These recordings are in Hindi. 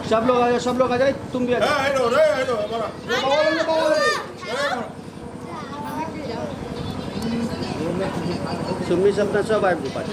सब लोग आ जाओ, सब लोग आ जाए, तुम भी आ जाओ। सुमी सपना सब आए पास।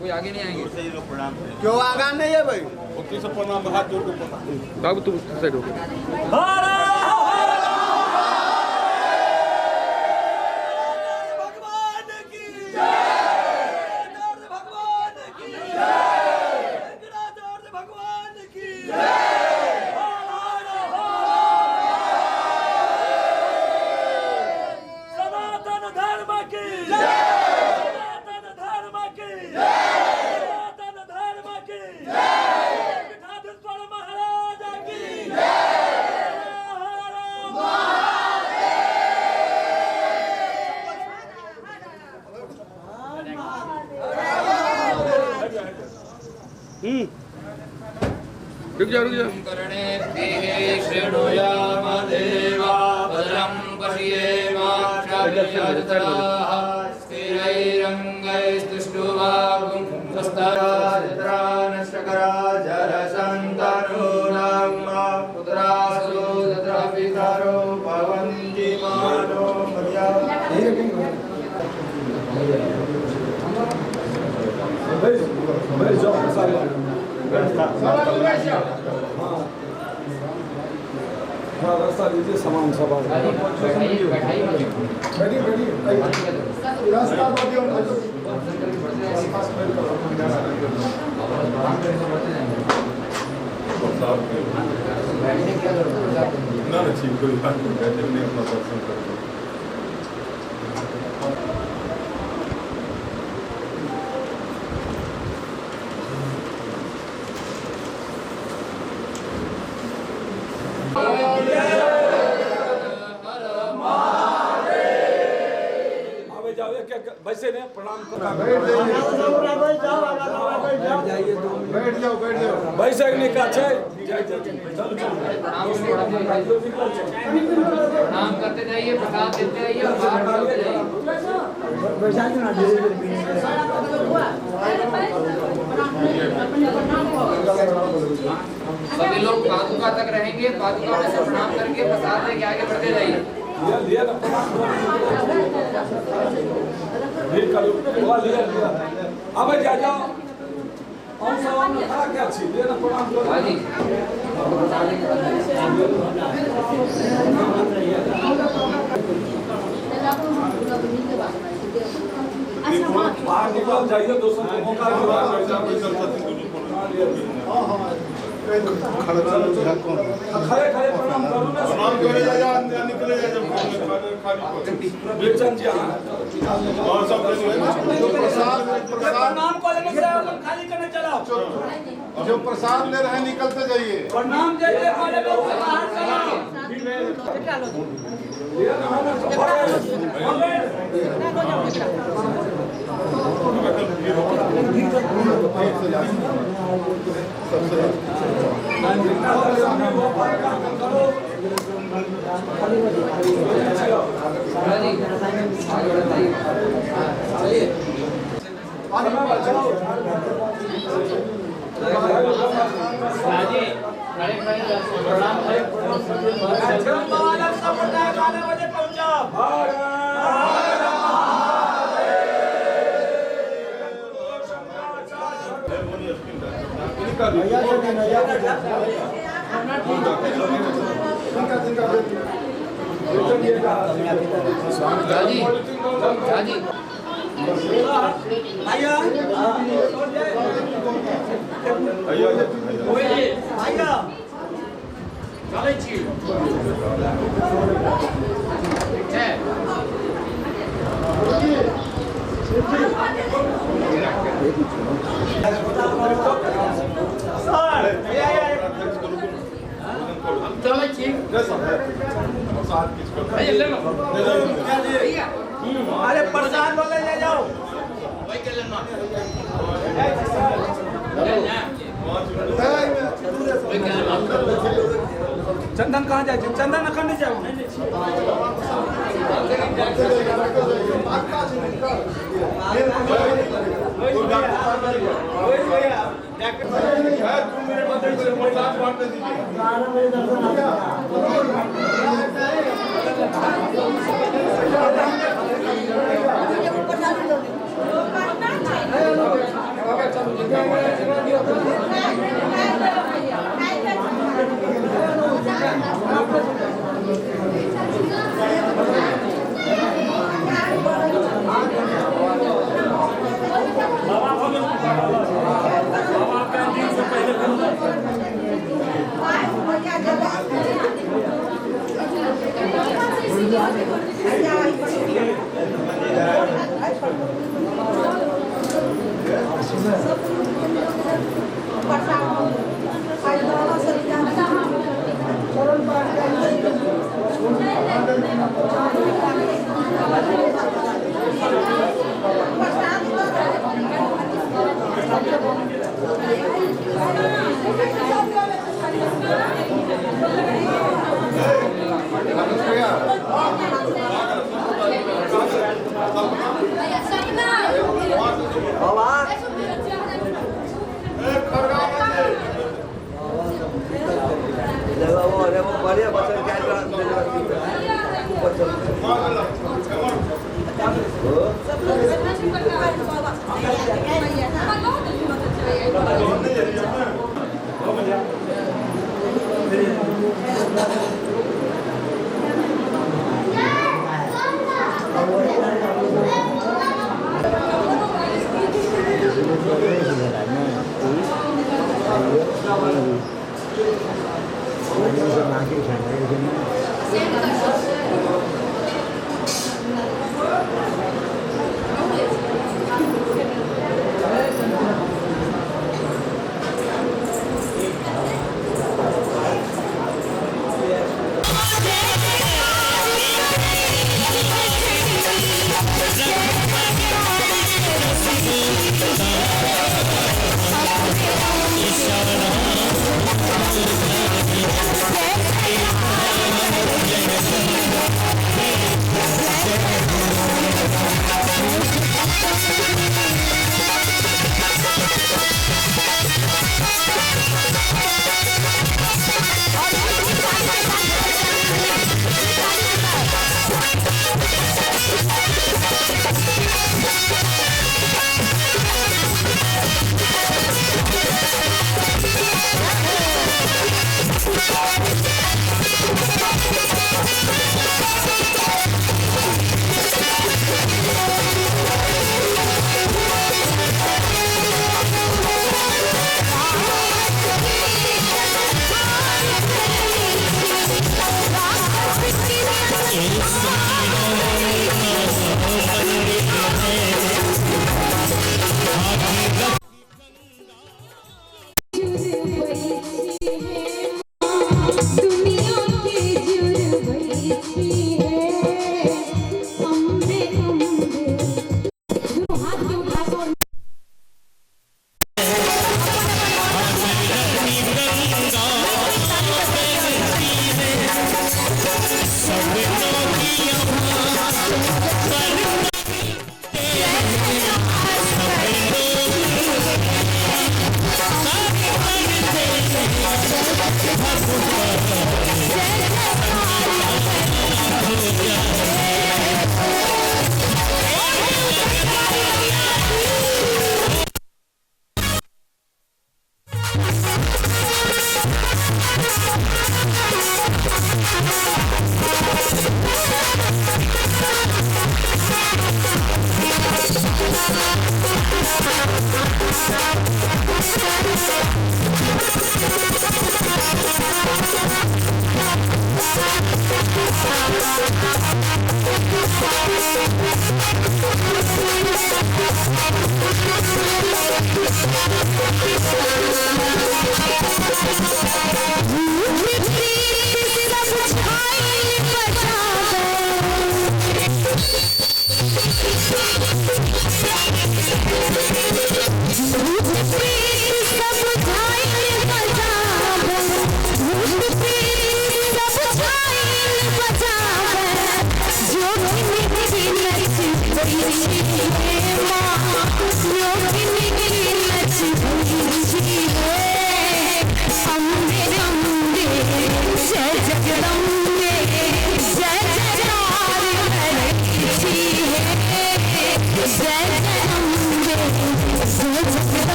कोई आगे नहीं आएंगे। क्यों आगा नहीं है भाई? बाबू तुम साइड हो। रुक जाओ रुक जाओ। करणे देहे श्रेणुयाम देवा भद्रं पश्येमाक्षाभिर्यजत्राः स्थिरैरङ्गैस्तुष्टुवागुं स्वस्ताराजत्रानश्चकरा जरसन्तानूनां पुत्रासु तत्र पितरो भवन्ति मानो हाँ रास्ता दीजिए सामान सब वैसे नहीं प्रणाम बैठ जाओ वैसे नहीं का प्रणाम करते जाइए, प्रसाद देते जाइए और बाहर निकलते जाइए। सभी लोग पादुका तक रहेंगे, पादुका में से प्रणाम करके प्रसाद लेके आगे बढ़ते जाइए। लिया अब जा जाओ हम सवाल में खड़ा क्या छी लेना प्रणाम करो हाँ जी बाहर निकल जाइए दोस्तों को मौका दो खड़े खड़े प्रणाम करो ना प्रणाम करे जा निकले जा बेचन जी और सब प्रसाद प्रणाम को लेने से खाली करने चलाओ जो प्रसाद ले रहे हैं निकलते जाइए प्रणाम जैसे वाले लोग बाहर चलाओ अरे प्रसाद वाले ले जाओ चंदन कहाँ जाए चंदन अखंड जाओ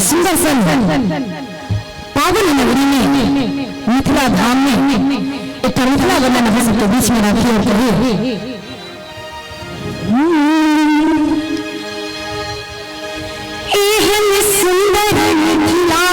सुंदर सन पावन नगरी में मिथिला धाम में एक मिथिला वंदन हम सबके बीच में रखी और कही सुंदर मिथिला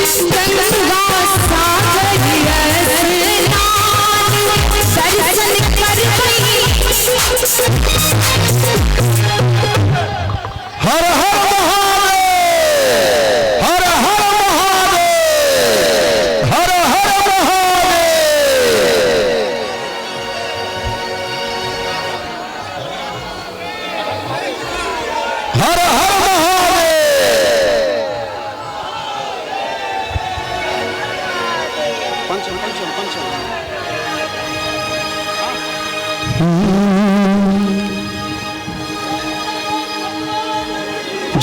गंगा सागर स्नान दर्शन कर हर हर महादेव, हर हर महादेव, हर हर महादेव। हर हर महादेव। पंचम पंचम पंचम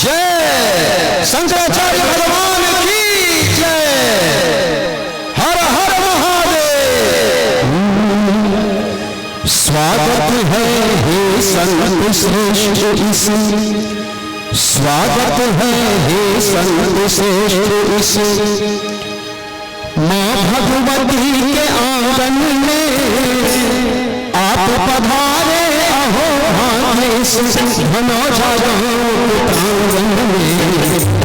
जय शंकराचार्य भगवान की जय। हर हर महादेव। स्वागत है हे संत श्रेष्ठ इस, स्वागत है हे संत श्रेष्ठ इस माँ भगवती के आंगन में आप पधारे अहो भाग्य धनौजा प्रांगण में।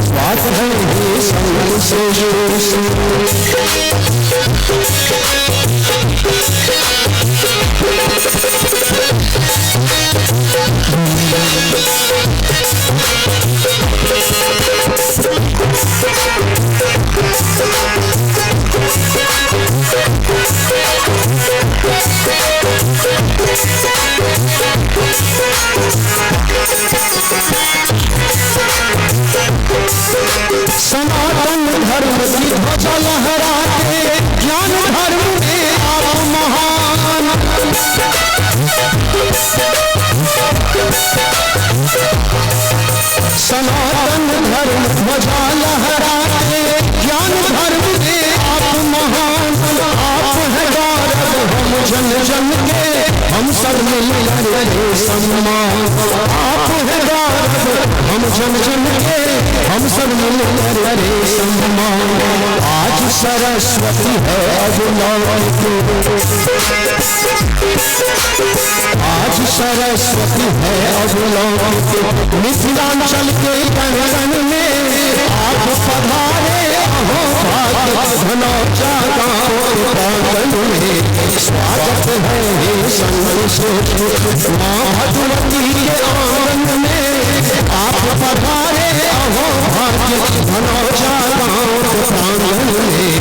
स्वागत है हे संत श्रेष्ठ। सनातन धर्म की ध्वजा लहराते ज्ञान धर्म में आप महान। सनातन धर्म ध्वजा लहराते ज्ञान धर्म में आप महान। आप है गौरव हम जन जन के, हम सब मिलकर रहे सम्मान। आप है गौरव हम जन जन के, हम सब मिलकर रहे सम्मान। आज सरस्वती है अवलौकिक, आज सरस्वती है अवलौकिक। मिथिलांचल के कण कण में आप पधारे अहो भाग्य धनौजा गाँव प्रांगण में। स्वागत है हे संत श्रेष्ठ माँ भगवती के आंगन में आप पधारे अहो भाग्य धनौजा गाँव प्रांगण में।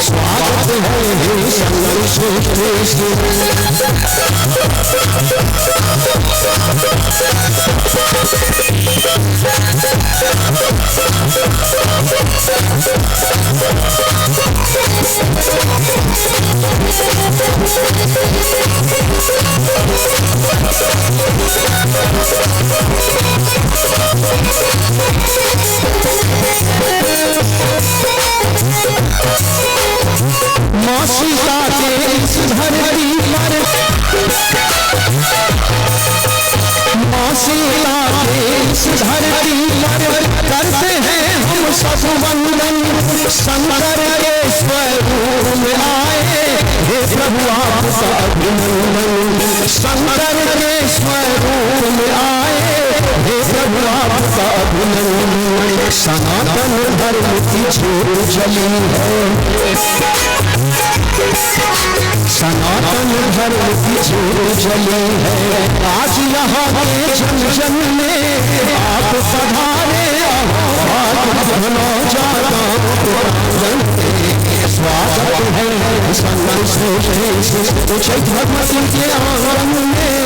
स्वागत है हे संत श्रेष्ठ। माँ सीता के इस धरती पर, माँ सीता के इस धरती पर करते हैं हम सब वंदन। शंकर के स्वरूप में आए हे प्रभु आपका अभिनंदन। शंकर के स्वरूप में आए हे प्रभु आपका अभिनंदन। सनातन धर्म की ज्योत जली है, सनातन धर्म की ज्योत जली है। आज यहाँ के जन जन में आप पधारे धनौजा गाँव प्रांगण में। स्वागत है संत श्रेष्ठ भगवती के आंगन में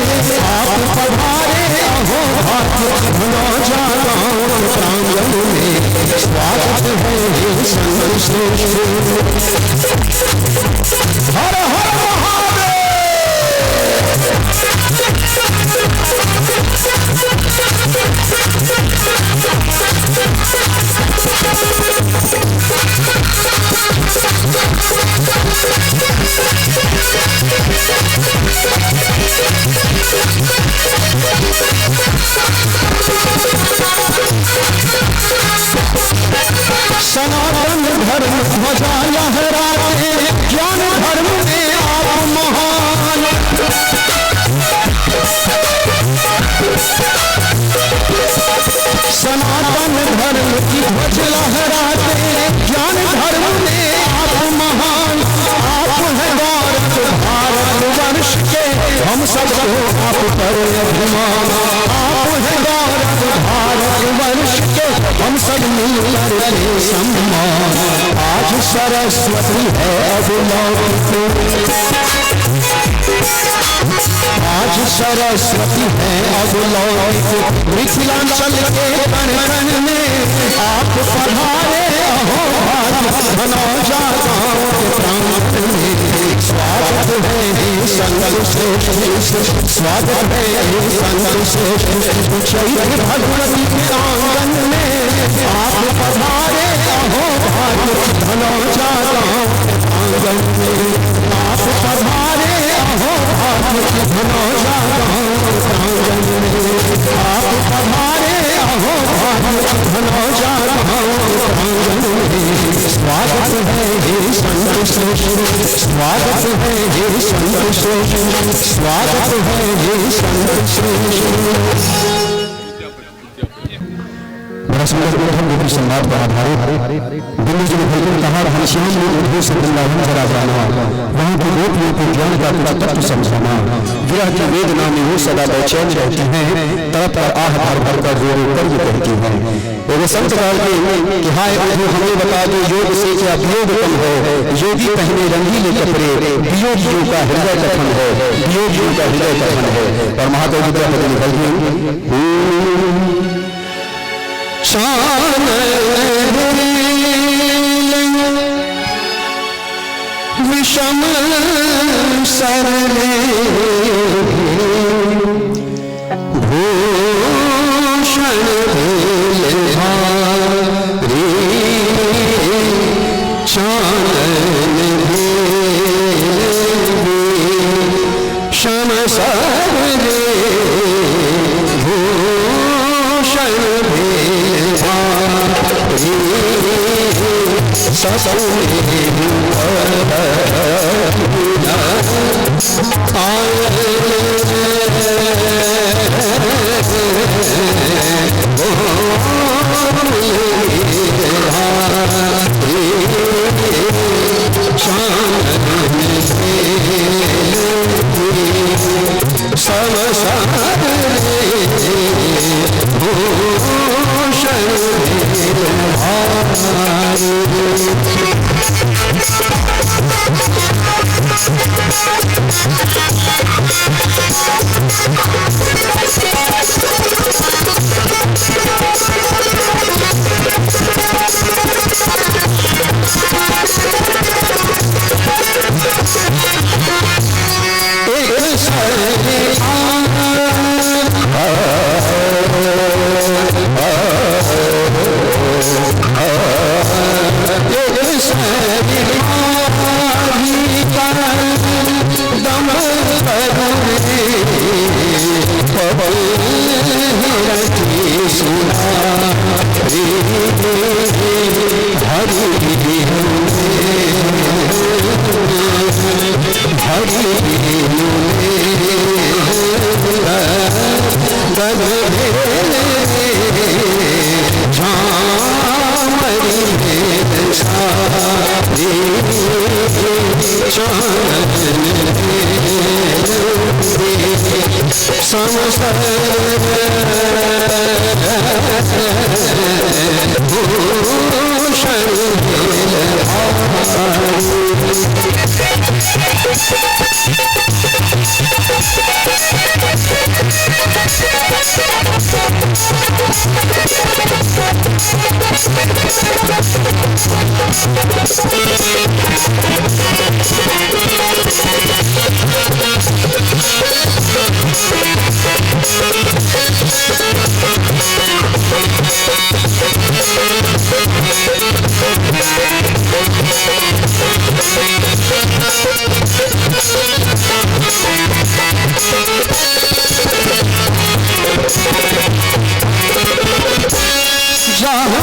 आप पधारे अहो भाग्य धनौजा गाँव प्रांगण में। स्वागत है संत श्रेष्ठ। हर हर सनातन धर्म ध्वजा लहराते ज्ञान धर्म में आप महान। सनातन धर्म की ध्वज लहराते ज्ञान धर्म पर अभिमान, आप है गौरव भारतवर्ष के, हम सब मिलकर करें सम्मान। आज सरस्वती है अवलौकिक, आज सरस्वती है अवलौकिक, मिथिलांचल के कण कण में आप पधारे अहो धनौजा गाँव के प्रांत में। स्वागत है संत श्रेष्ठ, स्वागत है संत श्रेष्ठ, चैत्र भगवती के आंगन में आप पधारे अहो धनौजा गाँव के आंगन में। आप पधारे अहो धनौजा गाँव के आंगन में। आप पधारे अहो धनौजा गाँव के आंगन में। स्वागत है हे संत श्रेष्ठ, स्वागत है हे संत श्रेष्ठ, स्वागत है हे संत श्रेष्ठ। बड़ा सुंदर ग्रंथ गोपी संवाद पर आधारित दिल्ली जी ने भजन कहा घनश्याम ने उद्धव से वृंदावन जरा जाना, वहाँ की गोपियों को ज्ञान का कुछ तत्व समझाना। विरह की वेदना में वो सदा बेचैन रहती हैं, तड़प कर आह भर भर कर रो रो कर ये कहती हैं। वो संत कहते हैं कि हाय उद्धव हमें बता दो योग से क्या वियोग कम है, योगी पहने रंगीले कपड़े, वियोगियों का हृदय कथन है, वियोगियों का हृदय कथन है। और महादेव विद्यापति निकलती विषम सरले भूषण भारी, चानन शम सरले भूषण शाह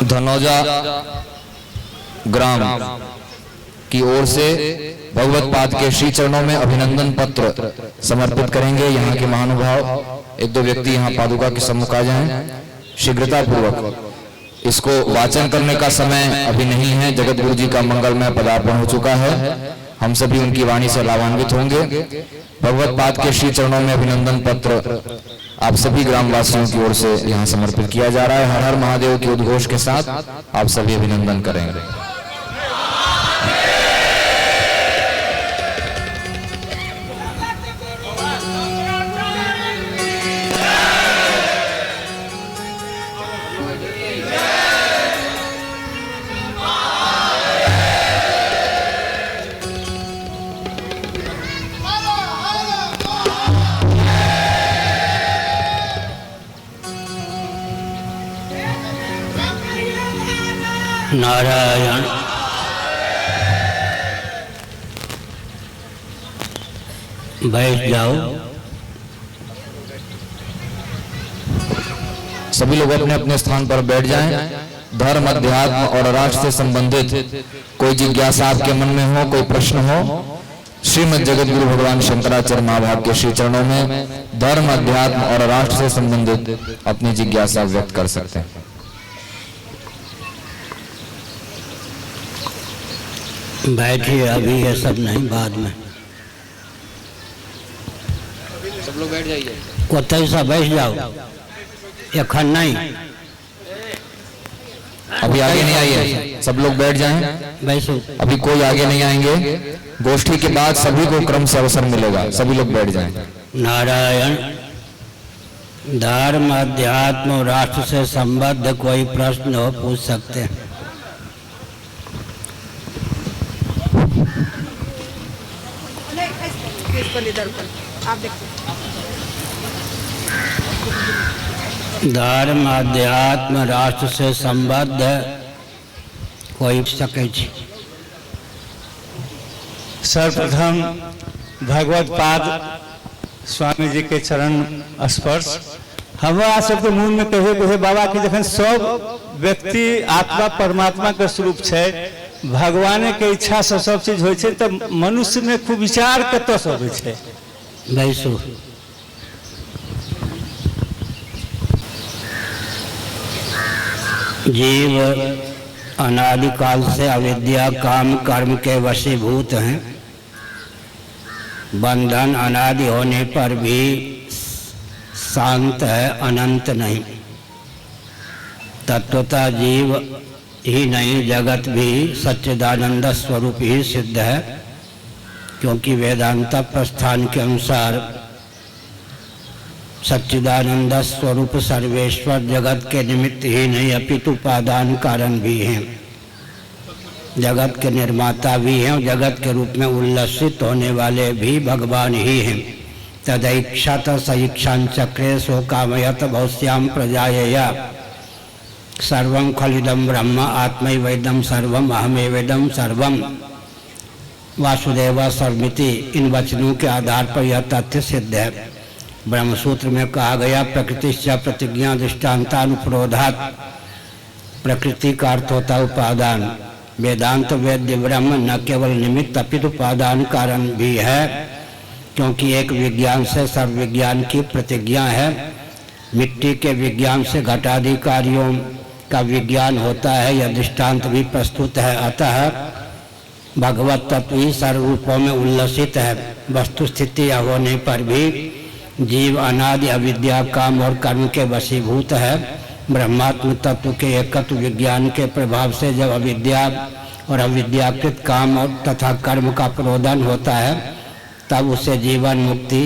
धनौजा ग्राम की ओर से भगवत पाद के श्री चरणों में अभिनंदन पत्र समर्पित करेंगे। यहाँ के महानुभाव एक दो व्यक्ति यहाँ पादुका के सम्मुख आ जाएं शीघ्रता पूर्वक। इसको वाचन करने का समय अभी नहीं है। जगत गुरु जी का मंगलमय पदार्पण हो चुका है। हम सभी उनकी वाणी से लाभान्वित होंगे। भगवत पाद के श्री चरणों में अभिनंदन पत्र आप सभी ग्रामवासियों की ओर से यहाँ समर्पित किया जा रहा है। हर हर महादेव के उद्घोष के साथ आप सभी अभिनंदन करेंगे। नारायण। बैठ जाओ। सभी लोग अपने अपने स्थान पर बैठ जाएं। धर्म, अध्यात्म और राष्ट्र से संबंधित कोई जिज्ञासा आपके मन में हो, कोई प्रश्न हो, श्रीमद् जगत गुरु भगवान शंकराचार्य महाभाग के श्री चरणों में धर्म, अध्यात्म और राष्ट्र से संबंधित अपनी जिज्ञासा व्यक्त कर सकते हैं। बैठिए, अभी ये सब नहीं, बाद में। सब लोग बैठ जाइए। कोई सा बैठ जाओ, एखन नहीं, अभी आगे नहीं आइए। सब लोग बैठ जाएं। बैठो। अभी कोई आगे नहीं आएंगे। गोष्ठी के बाद सभी को क्रम से अवसर मिलेगा। सभी लोग बैठ जाएं। नारायण। धर्म, अध्यात्म और राष्ट्र से संबद्ध कोई प्रश्न हो, पूछ सकते हैं। धर्म, अध्यात्म, राष्ट्र से संबद्ध कोई सके छी। सर्वप्रथम भगवत पाद स्वामी जी के चरण स्पर्श हमारा सबके मुँह में कहे कहे बाबा कि जखन सब व्यक्ति आत्मा परमात्मा के स्वरूप है, भगवान के इच्छा से सब चीज हो तो मनुष्य में खूब विचार कत से हो वैसु जीव अनादिकाल से अविद्या काम कर्म के वशीभूत हैं। बंधन अनादि होने पर भी शांत है, अनंत नहीं। तत्वतः जीव ही नहीं जगत भी सच्चिदानंद स्वरूप ही सिद्ध है, क्योंकि वेदांत प्रस्थान के अनुसार सच्चिदानंद स्वरूप सर्वेश्वर जगत के निमित्त ही नहीं अपितु उपादान कारण भी हैं, जगत के निर्माता भी हैं और जगत के रूप में उल्लसित होने वाले भी भगवान ही हैं। तदैक्षत सईक्षां चक्रे सो कामयत भवस्याम प्रजायया सर्वं खलिदं ब्रह्म आत्मैवेदं सर्वम अहमेवेदं सर्वम वासुदेव सर्वमिति। इन वचनों के आधार पर यह तथ्य सिद्ध है। ब्रह्मसूत्र में कहा गया प्रकृतिश्च प्रतिज्ञा दृष्टान्तानुप्रोधात्। प्रकृति का अर्थ होता उपादान। वेदांत वेद्य ब्रह्म न केवल निमित्त अपितु उपादान कारण भी है, क्योंकि एक विज्ञान से सर्व विज्ञान की प्रतिज्ञा है। मिट्टी के विज्ञान से घटादि कार्यों का विज्ञान होता है, यह दृष्टांत भी प्रस्तुत है। अतः भगवत तत्व ही सर्व रूपों में उल्लसित है। वस्तु स्थिति होने पर भी जीव अनादि अविद्या काम और कर्म के वशीभूत है। ब्रह्मात्म तत्व के एकत्व विज्ञान के प्रभाव से जब अविद्या और अविद्याकृत काम और तथा कर्म का प्रोदन होता है, तब उसे जीवन मुक्ति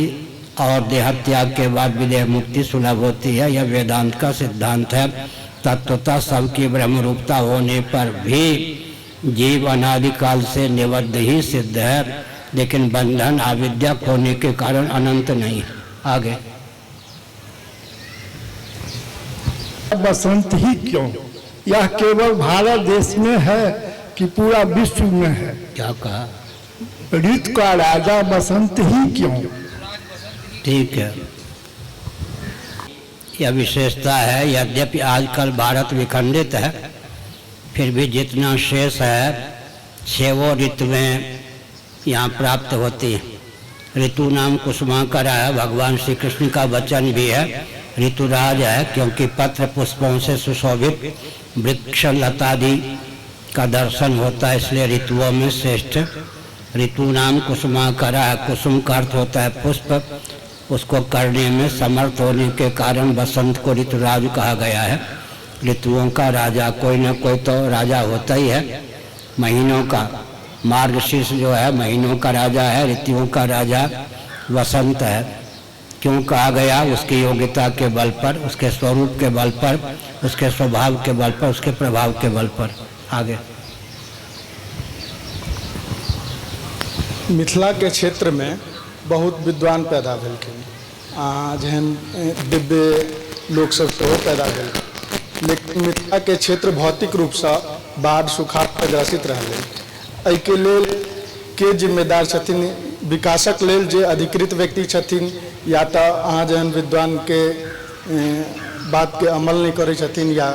और देहत्याग के बाद विदेह मुक्ति सुलभ होती है। यह वेदांत का सिद्धांत है। तत्वतः सबकी ब्रह्म रूपता होने पर भी जीव अनादिकाल से निबद्ध ही सिद्ध है, लेकिन बंधन अविद्या होने के कारण अनंत नहीं। आगे बसंत ही क्यों? यह केवल भारत देश में है कि पूरा विश्व में है? क्या कहा? ऋतु का राजा बसंत ही क्यों? ठीक है, यह विशेषता है। यद्यपि आजकल भारत विखंडित है, फिर भी जितना शेष है 6 ऋतुएं यहाँ प्राप्त होती हैं। ऋतु नाम कुसुमाकरा है, भगवान श्री कृष्ण का वचन भी है। ऋतुराज है क्योंकि पत्र पुष्पों से सुशोभित वृक्ष लतादि का दर्शन होता है, इसलिए ऋतुओं में श्रेष्ठ ऋतु नाम कुसुमाकरा है। कुसुम का अर्थ होता है पुष्प, उसको करने में समर्थ होने के कारण बसंत को ऋतुराज कहा गया है। ऋतुओं का राजा कोई न कोई तो राजा होता ही है। महीनों का मार्गशीर्ष जो है महीनों का राजा है, ऋतुओं का राजा वसंत है। क्यों कहा गया? उसकी योग्यता के बल पर, उसके स्वरूप के बल पर, उसके स्वभाव के बल पर, उसके प्रभाव के बल पर। आगे मिथिला के क्षेत्र में बहुत विद्वान पैदा भेलखिन, जेहन दिव्य लोक सब सेहो पैदा भेल, लेकिन मिथिला के क्षेत्र भौतिक रूप से बाढ़ सुखाड़ पर ग्रसित रहलै। एहिके लेल के जिम्मेदार छथिन? विकासक लेल जे अधिकृत व्यक्ति छथिन, या तो अहाँ जेहन विद्वान के बात के अमल नहीं करै छथिन, या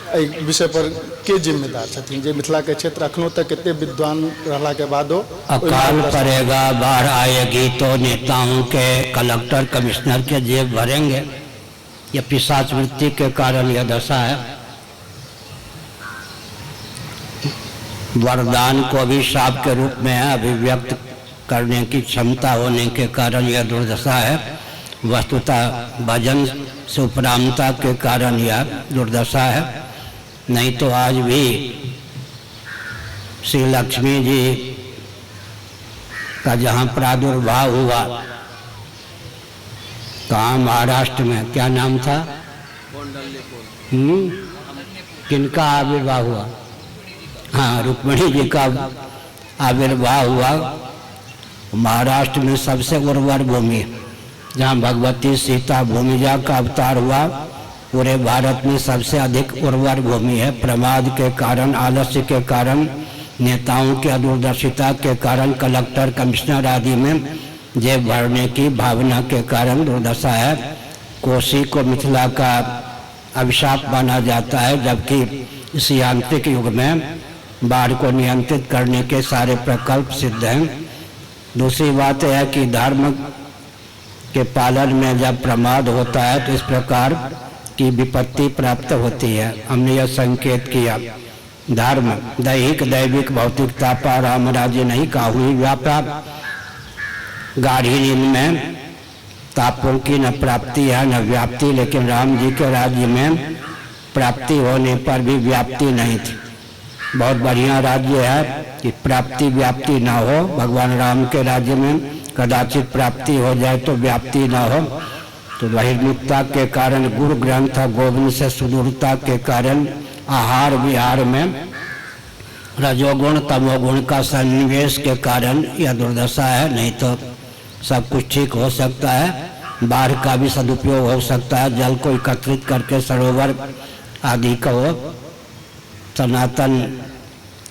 एहि विषय पर के जिम्मेदार छथिन जे मिथिला के क्षेत्र अखनो तक एते विद्वान रहला के बादो? अकाल पड़ेगा, बाढ़ आएगी तो नेताओं के, कलेक्टर कमिश्नर के जेब भरेंगे। यह पिशाच वृत्ति के कारण यह दशा है। वरदान को भी शाप के रूप में अभिव्यक्त करने की क्षमता होने के कारण यह दुर्दशा है। वस्तुतः भजन से उपरामता के कारण यह दुर्दशा है। नहीं तो आज भी श्री लक्ष्मी जी का जहाँ प्रादुर्भाव हुआ, कहाँ? महाराष्ट्र में। क्या नाम था? किनका आविर्भाव हुआ? हाँ, रुक्मिणी जी का आविर्भाव हुआ। महाराष्ट्र में सबसे उर्वर भूमि, जहाँ भगवती सीता भूमिजा का अवतार हुआ, पूरे भारत में सबसे अधिक उर्वर भूमि है। प्रमाद के कारण, आलस्य के कारण नेताओं की अदूरदर्शिता के कारण कलेक्टर कमिश्नर आदि में जेब भरने की भावना के कारण दुर्दशा है। कोसी को मिथिला का अभिशाप माना जाता है, जबकि इस यांत्रिक युग में बाढ़ को नियंत्रित करने के सारे प्रकल्प सिद्ध हैं। दूसरी बात यह है कि धर्म के पालन में जब प्रमाद होता है तो इस प्रकार की विपत्ति प्राप्त होती है। हमने यह संकेत किया, धर्म दैहिक दैविक भौतिकता पर राम राज्य नहीं का हुई व्यापा गाढ़ी नींद में तापों की न प्राप्ति है न व्याप्ति, लेकिन राम जी के राज्य में प्राप्ति होने पर भी व्याप्ति नहीं थी। बहुत बढ़िया राज्य है कि प्राप्ति व्याप्ति ना हो। भगवान राम के राज्य में कदाचित प्राप्ति हो जाए तो व्याप्ति ना हो। तो बहिर्मुखता के कारण गुरु ग्रंथ गोविंद से सुदूरता के कारण आहार विहार में रजोगुण तमोगुण का सन्निवेश के कारण यह दुर्दशा है। नहीं तो सब कुछ ठीक हो सकता है। बाढ़ का भी सदुपयोग हो सकता है। जल को एकत्रित करके सरोवर आदि को सनातन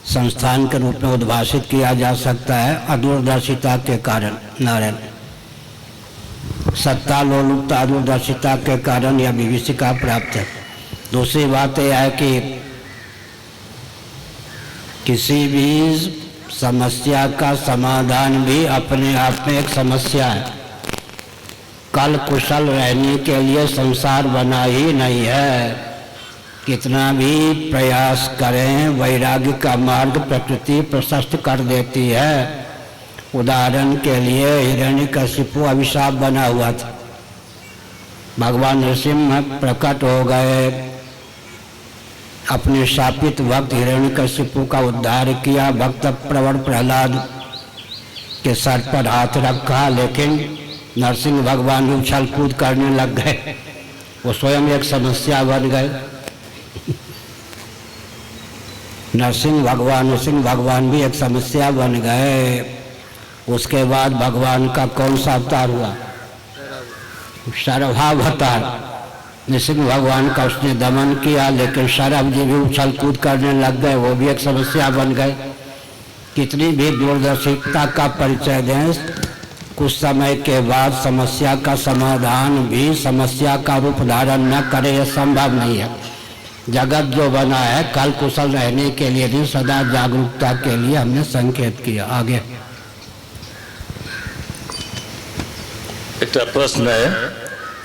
संस्थान के रूप में उद्भाषित किया जा सकता है। अदूरदर्शिता के कारण नारायण सत्ता लोलुपता अदूरदर्शिता के कारण यह विभीषिका प्राप्त है। दूसरी बात यह है कि किसी भी समस्या का समाधान भी अपने आप में एक समस्या है। कल कुशल रहने के लिए संसार बना ही नहीं है। कितना भी प्रयास करें वैराग्य का मार्ग प्रकृति प्रशस्त कर देती है। उदाहरण के लिए हिरण्यकशिपु अभिशाप बना हुआ था। भगवान नरसिंह प्रकट हो गए, अपने शापित भक्त हिरण्यकशिपु का उद्धार किया। भक्त प्रवण प्रहलाद के सर पर हाथ रखा, लेकिन नरसिंह भगवान उछल कूद करने लग गए। वो स्वयं एक समस्या बन गए। नरसिंह भगवान भी एक समस्या बन गए। उसके बाद भगवान का कौन सा अवतार हुआ? शरभावतार। नरसिंह भगवान का उसने दमन किया, लेकिन शरभ जी भी उछल कूद करने लग गए। वो भी एक समस्या बन गए। कितनी भी दूरदर्शिता का परिचय दें, कुछ समय के बाद समस्या का समाधान भी समस्या का रूप धारण न करे, यह संभव नहीं है। जगत जो बना है कल कुशल रहने के लिए भी सदा जागरूकता के लिए हमने संकेत किया। आगे एक प्रश्न है,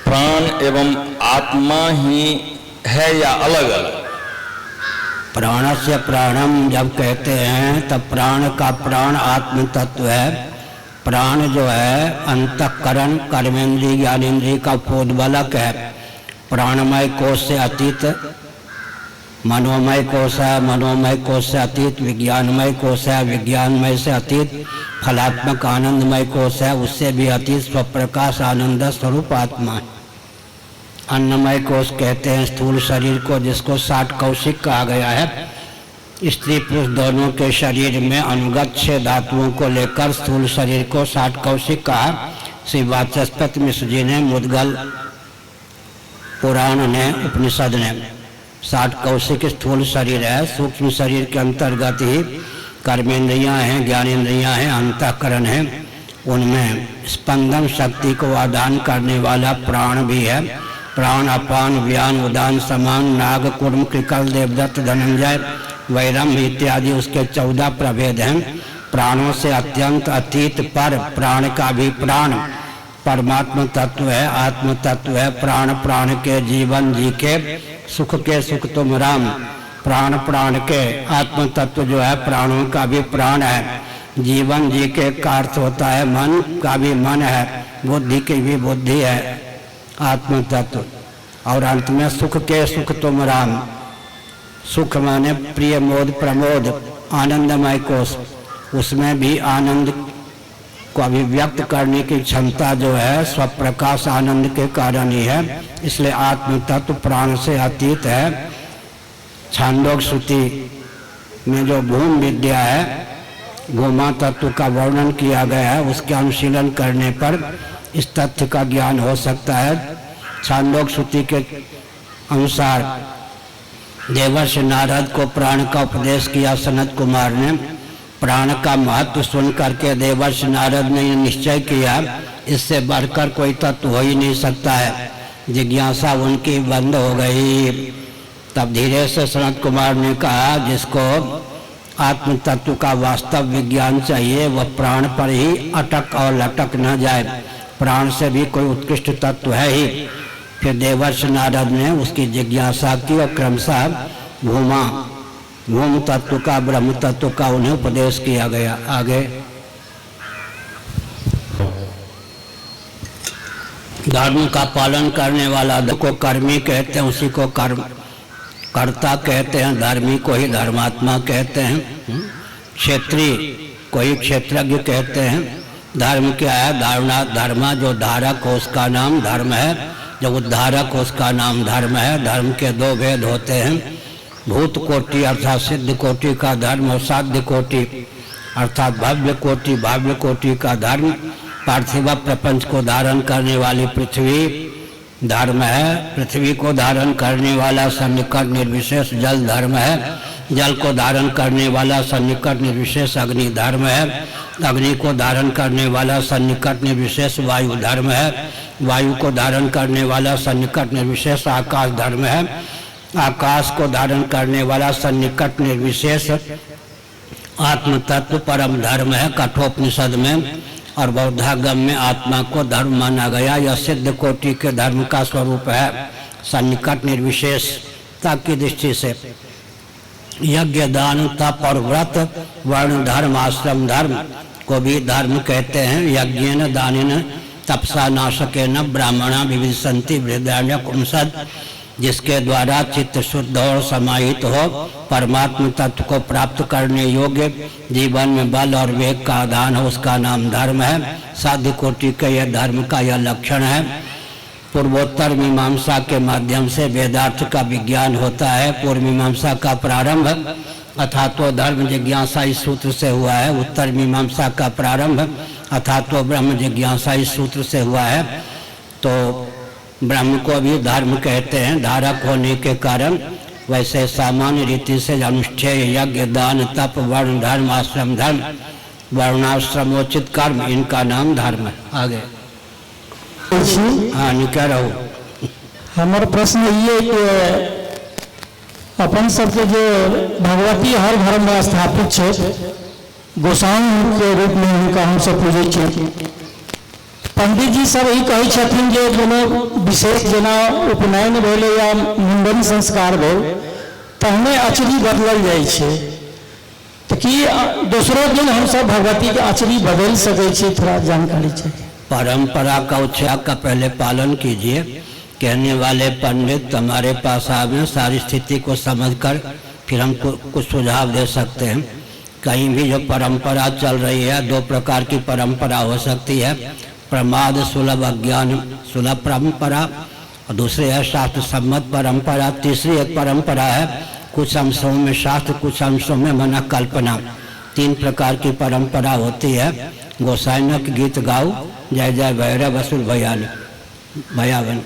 प्राण एवं आत्मा ही है या अलग अलग? प्राण से प्राणम जब कहते हैं तब प्राण का प्राण आत्म तत्व है। प्राण जो है अंतःकरण कर्मेंद्रिय ज्ञानेन्द्रिय का उपोद्बलक है। प्राणमय कोश से अतीत मनोमय कोश है, मनोमय कोश से अतीत विज्ञानमय कोश है, विज्ञानमय से अतीत फलात्मक आनंदमय कोश है, उससे भी अतीत स्वप्रकाश आनंद स्वरूप आत्मा है। अन्नमय कोश कहते हैं स्थूल शरीर को, जिसको 60 कौशिक कहा गया है। स्त्री पुरुष दोनों के शरीर में अनुगत 6 धातुओं को लेकर स्थूल शरीर को 60 कौशिक कहा। श्री वाचस्पति मिश्र जी ने मुद्गल पुराण ने उपनिषद ने 60 कौशिक स्थूल शरीर है। सूक्ष्म शरीर के अंतर्गत ही कर्मेंद्रियां हैं, ज्ञानेन्द्रियां हैं, अंतःकरण है। उनमें स्पंदन शक्ति को आदान करने वाला प्राण भी है। प्राण अपान व्यान उदान समान नाग कुर्म कृकल देवदत्त धनंजय वैरम इत्यादि उसके 14 प्रभेद हैं। प्राणों से अत्यंत अतीत पर प्राण का भी प्राण परमात्म तत्व है, आत्म तत्व है। प्राण प्राण के जीवन जी के सुख के सुख तुम राम। प्राण प्राण के आत्म तत्व जो है प्राणों का भी प्राण है। जीवन जी के का अर्थ होता है मन का भी मन है, बुद्धि की भी बुद्धि है, आत्म तत्व। और अंत में सुख के सुख तुम राम। सुख माने प्रिय मोद प्रमोद आनंदमय कोश, उसमें भी आनंद को अभिव्यक्त करने की क्षमता जो है स्वप्रकाश आनंद के कारण ही है। इसलिए आत्म तत्व प्राण से अतीत है। छांदोग श्रुति में जो भूम विद्या है, भूमा तत्व का वर्णन किया गया है, उसके अनुशीलन करने पर इस तथ्य का ज्ञान हो सकता है। छांदोग श्रुति के अनुसार देवर्षि नारद को प्राण का उपदेश किया सनत कुमार ने। प्राण का महत्व सुन करके देवर्षि नारद ने निश्चय किया इससे बढ़कर कोई तत्व हो ही नहीं सकता है। जिज्ञासा उनकी बंद हो गई। तब धीरे से सनत कुमार ने कहा जिसको आत्म तत्व का वास्तव विज्ञान चाहिए वह प्राण पर ही अटक और लटक न जाए। प्राण से भी कोई उत्कृष्ट तत्व है ही। फिर देवर्षि नारद ने उसकी जिज्ञासा की और क्रमशः भूम तत्व का ब्रह्म तत्व का उन्हें उपदेश किया गया। आगे धर्म का पालन करने वाला को कर्मी कहते हैं, उसी को कर्ता कहते हैं, धर्मी को ही धर्मात्मा कहते हैं, क्षेत्रीय को ही क्षेत्रज्ञ कहते हैं। धर्म क्या है? धर्मा जो धारक हो उसका नाम धर्म है, जो उद्धारक हो उसका नाम धर्म है। धर्म के दो भेद होते हैं, भूत कोटि अर्थात सिद्ध कोटि का धर्म और साध्य कोटि अर्थात भाव्य कोटि का धर्म। पार्थिव प्रपंच को धारण करने वाली पृथ्वी धर्म है, पृथ्वी को धारण करने वाला सन्निकट निर्विशेष जल धर्म है, जल को धारण करने वाला सन्निकट निर्विशेष अग्नि धर्म है, अग्नि को धारण करने वाला सन्निकट निर्विशेष वायु धर्म है, वायु को धारण करने वाला सन्निकट निर्विशेष आकाश धर्म है, आकाश को धारण करने वाला सन्निकट निर्विशेष आत्म तत्व परम धर्म है कठोपनिषद में। और बौद्धागम में आत्मा को धर्म माना गया। यह सिद्ध कोटि के धर्म का स्वरूप है सन्निकट निर्विशेषता की दृष्टि से। यज्ञ दान तप और व्रत वर्ण धर्म आश्रम धर्म को भी धर्म कहते हैं। यज्ञेन दानेन तपसा नाशकेन ब्राह्मणा विविधसन्ति बृहदारण्यकुंसद, जिसके द्वारा चित्त शुद्ध और समाहित हो परमात्म तत्व को प्राप्त करने योग्य जीवन में बल और वेग का आधान हो उसका नाम धर्म है। साध्य कोटि के यह धर्म का यह लक्षण है। पूर्वोत्तर मीमांसा के माध्यम से वेदार्थ का विज्ञान होता है। पूर्व मीमांसा का प्रारंभ अथा तो धर्म जिज्ञासा इस सूत्र से हुआ है। उत्तर मीमांसा का प्रारंभ अथा तो ब्रह्म जिज्ञासा इस सूत्र से हुआ है। तो ब्रह्म को भी धर्म कहते हैं धारक होने के कारण। वैसे सामान्य रीति से अनुष्ठेय यज्ञ दान तप वर्ण धर्म आश्रम धर्म वर्णाश्रमोचित कर्म इनका नाम धर्म है। आगे हाँ नहीं कह रहा हूँ। हमारा प्रश्न ये कि अपन सबके जो भगवती हर धर्म में स्थापित है गोसाउन के रूप में उनका हम सब पूजे छे। पंडित जी सब यही कही छथिन जे कोनो विशेष जेना उपनयन भेले या मुंडन संस्कार भेल तहने अचरी बदलल जाइ छे, तो कि दूसरो दिन हम सब भगवती के अचरी बदल सके छी? थोड़ा जानकारी चाहिए। परंपरा का उत्साह का पहले पालन कीजिए। कहने वाले पंडित हमारे पास आवे सारी स्थिति को समझकर फिर हम कुछ सुझाव दे सकते हैं। कहीं भी जो परंपरा चल रही है दो प्रकार की परंपरा हो सकती है, प्रमाद सुलभ अज्ञान सुलभ परंपरा और दूसरी है शास्त्र सम्मत परंपरा। तीसरी एक परंपरा है कुछ अंशों में शास्त्र कुछ अंशों में मना कल्पना। तीन प्रकार की परंपरा होती है। गोसाइनक गीत गाओ जय जय भैरव असुर भयावन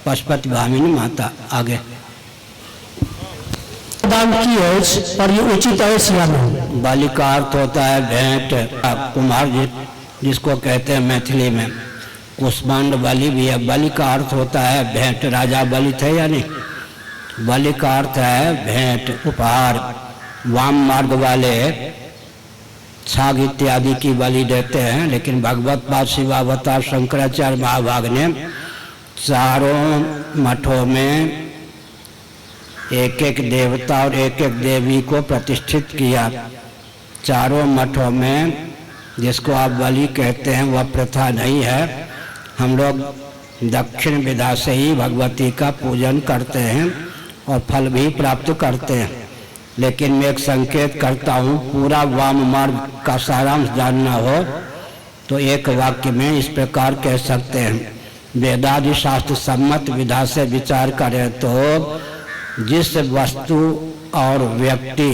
पशुपति भामिनी माता। आगे दान की है और ये उचित है। बलि का अर्थ होता है भेंट। कुमार जी जिसको कहते हैं मैथिली में कुष्मांड बलि भी है। बलि का अर्थ होता है भेंट। राजा बलि थे या नहीं? बलि का अर्थ है भेंट उपहार। वाम मार्ग वाले छाग इत्यादि की बलि देते हैं, लेकिन भगवत पाद शिवावतार शंकराचार्य महाभाग ने चारों मठों में एक एक देवता और एक एक देवी को प्रतिष्ठित किया। चारों मठों में जिसको आप बलि कहते हैं वह प्रथा नहीं है। हम लोग दक्षिण विधा से ही भगवती का पूजन करते हैं और फल भी प्राप्त करते हैं। लेकिन मैं एक संकेत करता हूँ, पूरा वाम मार्ग का सारांश जानना हो तो एक वाक्य में इस प्रकार कह सकते हैं, वेदादि शास्त्र सम्मत विधा से विचार करें तो जिस वस्तु और व्यक्ति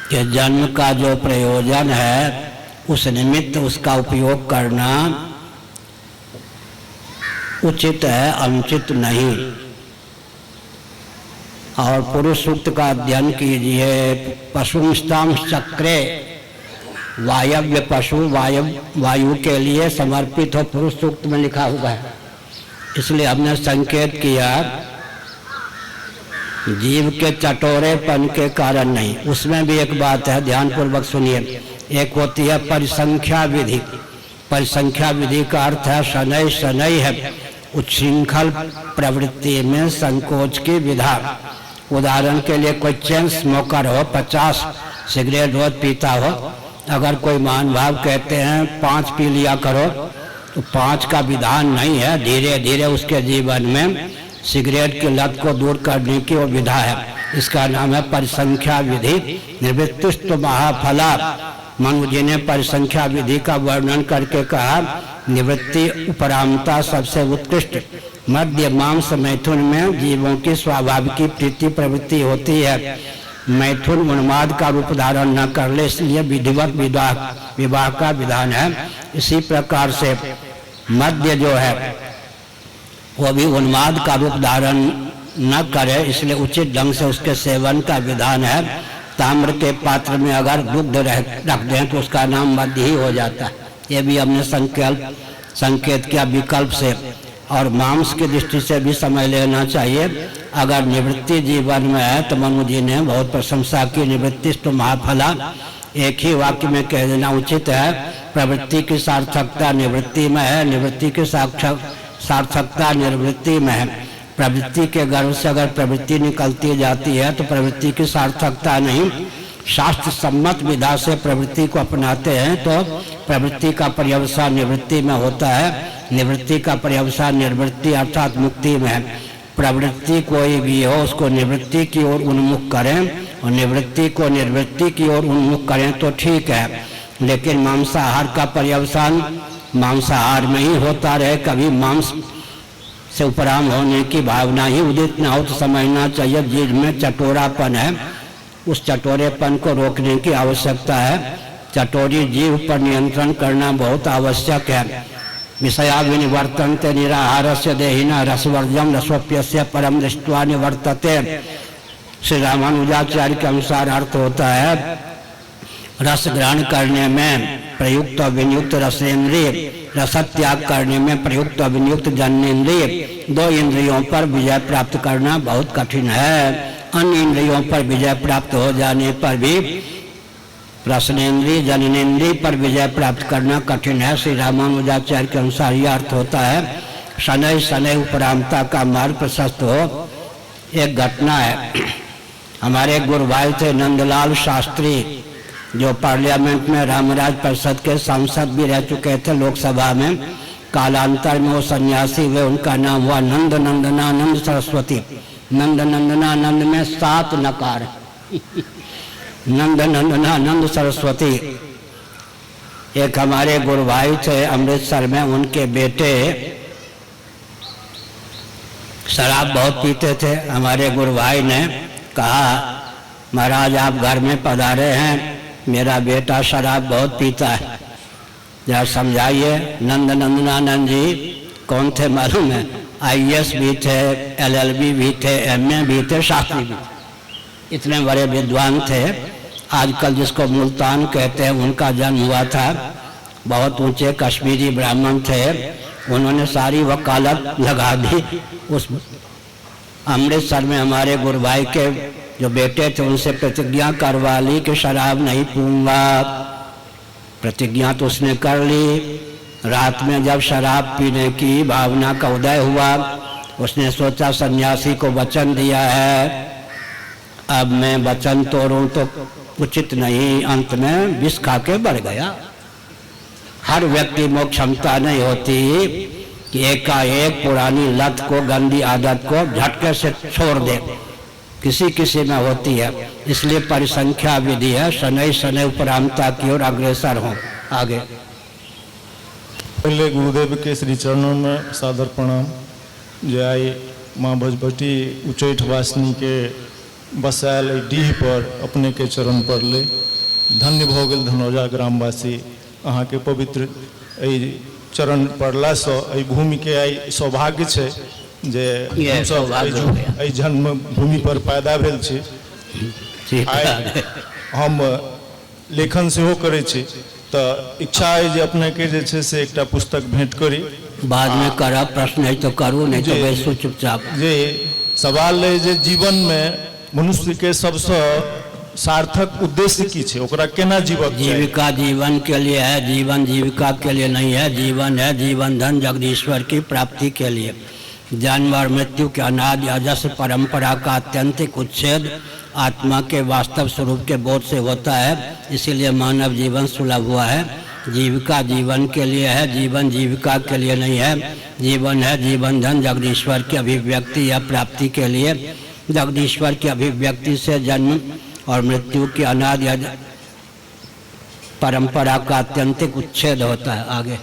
के जन्म का जो प्रयोजन है उस निमित्त उसका उपयोग करना उचित है, अनुचित नहीं। और पुरुष सूक्त का अध्ययन कीजिए। पशुस्ताम चक्रे, वायव्य पशु वायु के लिए समर्पित हो, पुरुष सूक्त में लिखा हुआ है। इसलिए हमने संकेत किया जीव के चटोरेपन के कारण नहीं। उसमें भी एक बात है, ध्यानपूर्वक सुनिए। एक होती है परिसंख्या विधि। परिसंख्या विधि का अर्थ है शनै शनै है उच्छृंखल प्रवृत्ति में संकोच की विधा। उदाहरण के लिए कोई चेन स्मोकर हो, 50 सिगरेट रोज पीता हो, अगर कोई महान भाव कहते हैं 5 पी लिया करो, तो 5 का विधान नहीं है। धीरे धीरे उसके जीवन में सिगरेट की लत को दूर करने की वो विधा है। इसका नाम है परिसंख्या विधि। निवृत्तिस्तु महाफला। मनु जी ने परिसंख्या विधि का वर्णन करके कहा निवृत्ति उपरामता सबसे उत्कृष्ट। मध्य मांस मैथुन में जीवों की स्वाभाविक प्रीति प्रवृत्ति होती है। मैथुन उन्माद का रूप धारण न कर ले, इसलिए विधिवत विवाह का विधान है। इसी प्रकार से मध्य जो है वो भी उन्माद का रूप धारण न करे, इसलिए उचित ढंग से उसके सेवन का विधान है। ताम्र के पात्र में अगर दुग्ध रख दें तो उसका नाम मध्य ही हो जाता है। ये भी हमने संकेत किया विकल्प से। और मांस की दृष्टि से भी समझ लेना चाहिए। अगर निवृत्ति जीवन में है तो मनु जी ने बहुत प्रशंसा की, निवृत्तिस्तु महाफला। एक ही वाक्य में कह देना उचित है। प्रवृत्ति की सार्थकता निवृत्ति में है, निवृत्ति की सार्थकता निवृत्ति में है। प्रवृत्ति के गर्भ से अगर प्रवृत्ति निकलती जाती है तो प्रवृत्ति की सार्थकता नहीं, शास्त्र सम्मत विधा से प्रवृत्ति को अपनाते हैं तो प्रवृत्ति का पर्यवसान निवृत्ति में होता है। निवृत्ति का पर्यवसान निर्वृत्ति अर्थात मुक्ति में है। प्रवृत्ति कोई भी हो उसको निवृत्ति की ओर उन्मुख करें और निवृत्ति को निर्वृत्ति की ओर उन्मुख करें तो ठीक है। लेकिन मांसाहार का पर्यवसान मांसाहार में ही होता रहे, कभी मांस से उपराम होने की भावना ही उदित न हो तो समझना चाहिए जीव में चटोरापन है। उस चटोरेपन को रोकने की आवश्यकता है। चटोरी जीव पर नियंत्रण करना बहुत आवश्यक है। विषया विनिवर्तन्ते निराहारस्य देहिना रसवर्जम रसोप्यस्य परम दृष्ट्वा निवर्तते। श्री रामानुजाचार्य के अनुसार अर्थ होता है रस ग्रहण करने में प्रयुक्त और विनियुक्त रसेंद्रिय, रस त्याग करने में प्रयुक्त और विनियुक्त जन्नेन्द्रिय। 2 इंद्रियों पर विजय प्राप्त करना बहुत कठिन है। अन्य इंद्रियों पर विजय प्राप्त हो जाने पर भी रसनेन्द्रिय जननेन्द्रिय पर विजय प्राप्त करना कठिन है। श्री रामानुजाचार्य के अनुसार यह अर्थ होता है शनै शनै उपरामता का मार्ग प्रशस्त हो। एक घटना है, हमारे गुरु भाई थे नंदलाल शास्त्री, जो पार्लियामेंट में रामराज परिषद के सांसद भी रह चुके थे लोकसभा में। कालांतर में वो सन्यासी हुए, उनका नाम हुआ नंद नंदनानंद सरस्वती। नंद नंदनानंद में 7 नकार नंद नंदनानंद सरस्वती। एक हमारे गुरु भाई थे अमृतसर में, उनके बेटे शराब बहुत पीते थे। हमारे गुरु भाई ने कहा महाराज आप घर में पधारे हैं, मेरा बेटा शराब बहुत पीता है, जरा समझाइए। नंद नंदनानंद जी कौन थे मालूम है? IAS भी थे, LLB भी थे, MA भी थे, शास्त्री भी थे। इतने बड़े विद्वान थे। आजकल जिसको मुल्तान कहते हैं उनका जन्म हुआ था। बहुत ऊंचे कश्मीरी ब्राह्मण थे। उन्होंने सारी वकालत लगा दी। उस अमृतसर में हमारे गुरु भाई के जो बेटे थे उनसे प्रतिज्ञा करवा ली कि शराब नहीं पीऊंगा। प्रतिज्ञा तो उसने कर ली। रात में जब शराब पीने की भावना का उदय हुआ, उसने सोचा सन्यासी को वचन दिया है, अब मैं वचन तोड़ूं तो उचित नहीं। अंत में विष खा के बढ़ गया। हर व्यक्ति में क्षमता नहीं होती कि एकाएक पुरानी लत को, गंदी आदत को झटके से छोड़ दे। किसी किसी में होती है। इसलिए परिसंख्या विधि है, शनै शनै उपरामता की ओर अग्रसर हो। आगे पहले गुरुदेव के श्री चरणों में सादर प्रणाम। जय माँ भजभटी उच्चैठ वासिनी के बसायल डीह पर अपने के चरण पर ले धन्य भऽ गेल धनौजा ग्रामवासी। अहाँ के पवित्र चरण पड़ला से भूमि के आई सौभाग्य है जे ये हमसब सौभाग्य हो गया। एहि जन्मभूमि पर पैदा भेल छी। आइ हम लेखन सेहो करै छी, तऽ इच्छा है जे अपने के जे छै से एकटा पुस्तक भेंट करी। बाद में करब, प्रश्न है तो करू, नहीं तो बैसू चुपचाप। जे सवाल है जे जीवन में मनुष्य के सबसे सार्थक उद्देश्य की छै, ओकरा केना जीवक छै? जीविका जीवन के लिए है, जीवन जीविका के लिए नहीं है। जीवन है जीवन धन जगदीश्वर की प्राप्ति के लिए। जन्म और मृत्यु के अनादि अजस्र परंपरा का आत्यंतिक उच्छेद आत्मा के वास्तव स्वरूप के बोध से होता है। इसीलिए मानव जीवन सुलभ हुआ है। जीविका जीवन के लिए है, जीवन जीविका के लिए नहीं है। जीवन है जीवन धन जगदीश्वर की अभिव्यक्ति या प्राप्ति के लिए। जगदीश्वर की अभिव्यक्ति से जन्म और मृत्यु की अनादि परंपरा का आत्यंतिक उच्छेद होता है। आगे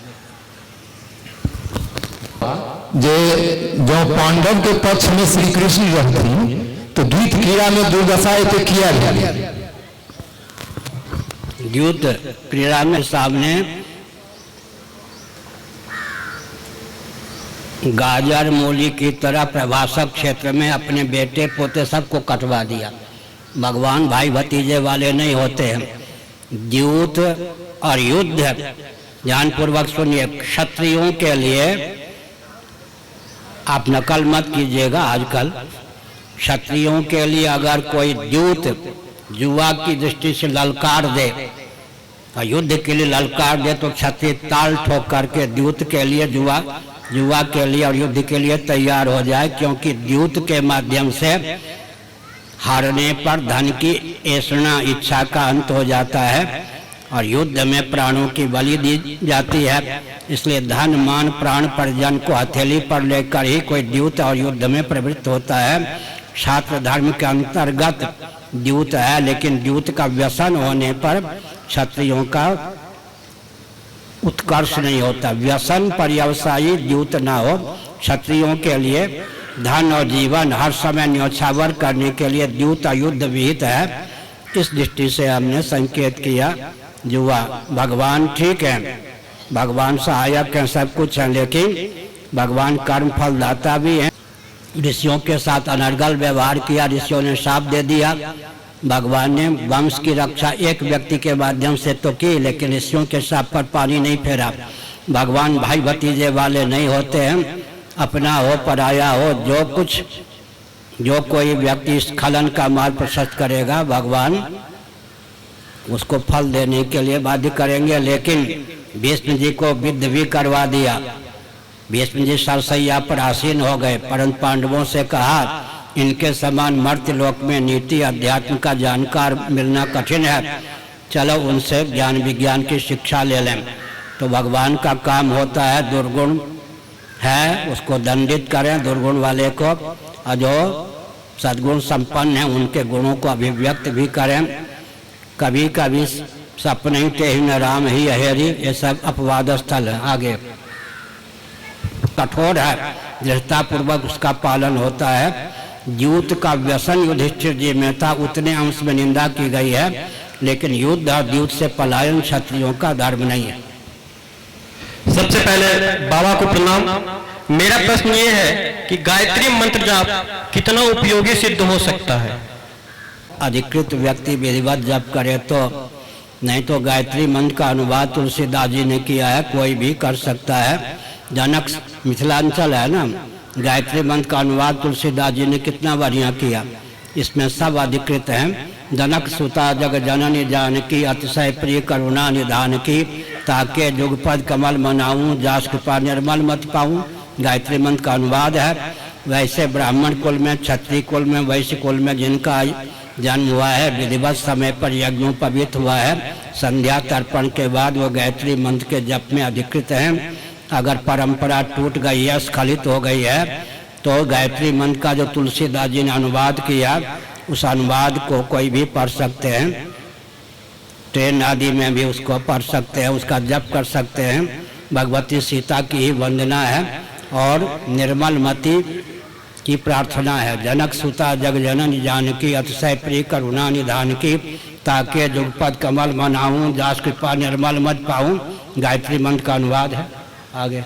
जो पांडव के पक्ष में श्री कृष्ण रहती तो द्वित क्रीड़ा में दुर्दशा तो किया गया। युद्ध क्रीड़ा में सामने गाजर मूली की तरह प्रभाषक क्षेत्र में अपने बेटे पोते सबको कटवा दिया। भगवान भाई भतीजे वाले नहीं होते हैं। द्यूत और युद्ध, ध्यानपूर्वक सुनिए, क्षत्रियों के लिए, आप नकल मत कीजिएगा आजकल, क्षत्रियों के लिए अगर कोई द्यूत जुआ की दृष्टि से ललकार दे और युद्ध के लिए ललकार दे तो क्षत्रिय ताल ठोक करके द्यूत के लिए जुआ के लिए और युद्ध के लिए तैयार हो जाए, क्योंकि द्यूत के माध्यम से हारने पर धन की ऐसना इच्छा का अंत हो जाता है और युद्ध में प्राणों की बलि दी जाती है। इसलिए धन मान प्राण परिजन को हथेली पर लेकर ही कोई द्यूत और युद्ध में प्रवृत्त होता है। छात्र धर्म के अंतर्गत द्यूत है, लेकिन द्यूत का व्यसन होने पर क्षत्रियों का उत्कर्ष नहीं होता। व्यसन पर्यवसायी द्यूत ना हो। क्षत्रियों के लिए धन और जीवन हर समय न्योछावर करने के लिए द्यूत युद्ध विहित है। इस दृष्टि से हमने संकेत किया जुआ। भगवान ठीक है, भगवान सहायक हैं, सब कुछ है, लेकिन भगवान कर्म फल दाता भी हैं। ऋषियों के साथ अनर्गल व्यवहार किया, ऋषियों ने शाप दे दिया। भगवान ने वंश की रक्षा एक व्यक्ति के माध्यम से तो की, लेकिन ऋषियों के शाप पर पानी नहीं फेरा। भगवान भाई भतीजे वाले नहीं होते हैं। अपना हो पराया हो, जो कोई व्यक्ति स्खलन का मार्ग प्रशस्त करेगा, भगवान उसको फल देने के लिए बाध्य करेंगे। लेकिन भीष्म जी को विद्ध भी करवा दिया। भीष्म जी सरसैया पर आसीन हो गए, परंतु पांडवों से कहा इनके समान मर्त्य लोक में नीति अध्यात्म का जानकार मिलना कठिन है, चलो उनसे ज्ञान विज्ञान की शिक्षा ले लें। तो भगवान का काम होता है दुर्गुण है उसको दंडित करें, दुर्गुण वाले को, और जो सद्गुण संपन्न है उनके गुणों को अभिव्यक्त भी करें। कभी कभी सपने ही न राम ही अहेरी, ये सब अपवाद स्थल है। आगे कठोर है, दृढ़तापूर्वक उसका पालन होता है। युद्ध का व्यसन युधिष्ठिर जी में था, उतने अंश में निंदा की गई है, लेकिन युद्ध और युद्ध से पलायन क्षत्रियों का धर्म नहीं है। सबसे पहले बाबा को प्रणाम। मेरा प्रश्न ये है कि गायत्री मंत्र जाप कितना उपयोगी सिद्ध हो सकता है? अधिकृत व्यक्ति विधिवत जप करे तो, नहीं तो गायत्री मंत्र का अनुवाद तुलसीदास जी ने किया है, कोई भी कर सकता है। जनक मिथिलांचल है ना, गायत्री मंत्र का अनुवाद तुलसीदास जी ने कितना बढ़िया किया। इसमें सब अधिकृत हैं। जनक सुता जग जननी जानकी, अतिशय प्रिय करुणा निधान की, ताके जुगपद कमल मनाऊं, जास कृपा निर्मल मत पाऊं। गायत्री मंत्र का अनुवाद है। वैसे ब्राह्मण कुल में, क्षत्रिय कुल में, वैश्य कुल में जिनका जन्म हुआ है, विधिवत समय पर यज्ञोपवीत हुआ है, संध्या तर्पण के बाद वो गायत्री मंत्र के जप में अधिकृत हैं। अगर परंपरा टूट गई है, स्खलित हो गई है, तो गायत्री मंत्र का जो तुलसीदास जी ने अनुवाद किया, उस अनुवाद को कोई भी पढ़ सकते हैं। ट्रेन आदि में भी उसको पढ़ सकते हैं, उसका जप कर सकते हैं। भगवती सीता की ही वंदना है और निर्मल मति की प्रार्थना है। जनक सुता जग जननी जानकी, अतिशय प्रिय करुणा निधान की, ताके जुगपद कमल मनाऊं, जास कृपा निर्मल मत पाऊं। गायत्री मंत्र का अनुवाद है। आगे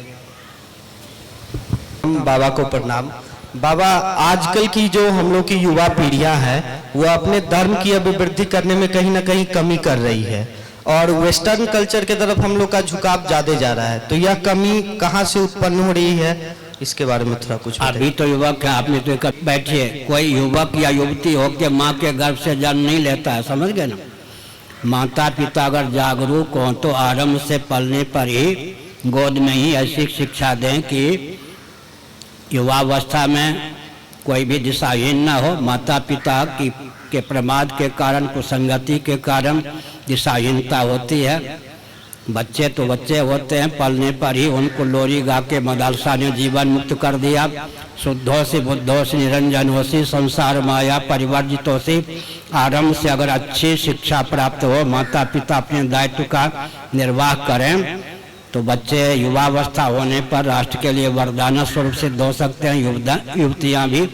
बाबा को प्रणाम। बाबा, आजकल की जो हम लोग की युवा पीढ़ियां हैं वो अपने धर्म की अभिवृद्धि करने में कहीं ना कहीं कमी कर रही है और वेस्टर्न कल्चर के तरफ हम लोग का झुकाव ज्यादा जा रहा है, तो यह कमी कहाँ से उत्पन्न हो रही है, इसके बारे में थोड़ा कुछ बताइए। अभी तो युवक है, आपने तो एक बैठिए, कोई युवक या युवती हो के माँ के गर्भ से जन्म नहीं लेता है, समझ गए ना। माता पिता अगर जागरूक हो तो आरंभ से पलने पर ही गोद में ही ऐसी शिक्षा दें कि युवावस्था में कोई भी दिशाहीन ना हो। माता पिता के प्रमाद के कारण, कुसंगति के कारण दिशाहीनता होती है। बच्चे तो बच्चे होते हैं, पलने पर ही उनको लोरी गा के मदरसा ने जीवन मुक्त कर दिया। शुद्धोसी बुद्धोसी निरंजनोसी संसार माया परिवर्जितोसी। आरंभ से अगर अच्छी शिक्षा प्राप्त हो, माता पिता अपने दायित्व का निर्वाह करें तो बच्चे युवावस्था होने पर राष्ट्र के लिए वरदान स्वरूप सिद्ध हो सकते हैं। युवतियाँ भी